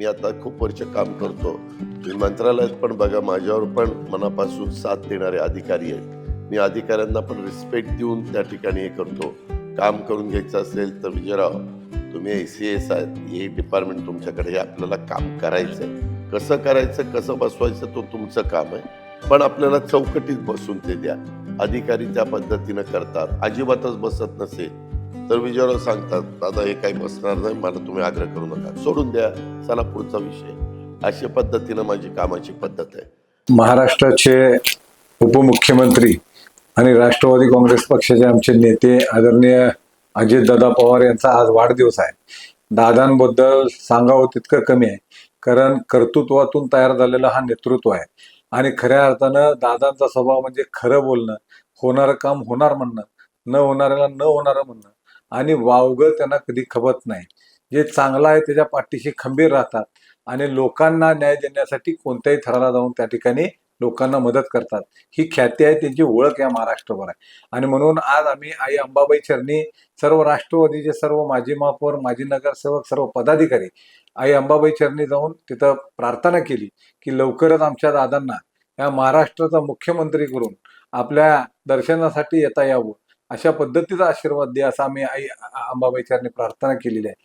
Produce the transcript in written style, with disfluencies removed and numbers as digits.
मी आता खूप वर्ष काम करतो. मी मंत्रालयात पण बघा माझ्यावर पण मनापासून साथ देणारे अधिकारी आहेत. मी अधिकाऱ्यांना पण रिस्पेक्ट देऊन त्या ठिकाणी हे करतो. काम करून घ्यायचं असेल तर विजयराव तुम्ही ACS आहेत, हे डिपार्टमेंट तुमच्याकडे, हे आपल्याला काम करायचंय. कसं करायचं, कसं बसवायचं तो तुमचं काम आहे. पण आपल्याला चौकटीत बसून ते द्या. अधिकारी त्या पद्धतीनं करतात. अजिबातच बसत नसेल तर विजयराव सांगतात, दादा हे काही बसणार नाही, मला तुम्ही आग्रह करू नका, सोडून द्या, चला पुढचा विषय. अशा पद्धतीनं माझी कामाची पद्धत आहे. महाराष्ट्राचे उपमुख्यमंत्री आणि राष्ट्रवादी काँग्रेस पक्षाचे आमचे नेते आदरणीय अजितदादा पवार यांचा आज वाढदिवस आहे. दादांबद्दल सांगावं तितकं कमी आहे, कारण कर्तृत्वातून तयार झालेलं हा नेतृत्व आहे. आणि खऱ्या अर्थानं दादांचा स्वभाव म्हणजे खरं बोलणं, होणारं काम होणार म्हणणं, न होणाऱ्याला न होणारं म्हणणं, आणि वावगं त्यांना कधी खपत नाही. जे चांगलं आहे त्याच्या पाठीशी खंबीर राहतात आणि लोकांना न्याय देण्यासाठी कोणत्याही थराला जाऊन त्या ठिकाणी लोकांना मदत करतात. ही ख्याती आहे, त्यांची ओळख या महाराष्ट्रभर आहे. आणि म्हणून आज आम्ही आई अंबाबाई चरणी सर्व राष्ट्रवादीचे सर्व माजी महापौर, माजी नगरसेवक, सर्व पदाधिकारी आई अंबाबाई चरणी जाऊन तिथं प्रार्थना केली की लवकरच आमच्या दादांना या महाराष्ट्राचा मुख्यमंत्री करून आपल्या दर्शनासाठी येता यावं, अशा पद्धतीचा आशीर्वाद द्या, असं आम्ही आई अंबाबाई चरणी प्रार्थना केलेली आहे.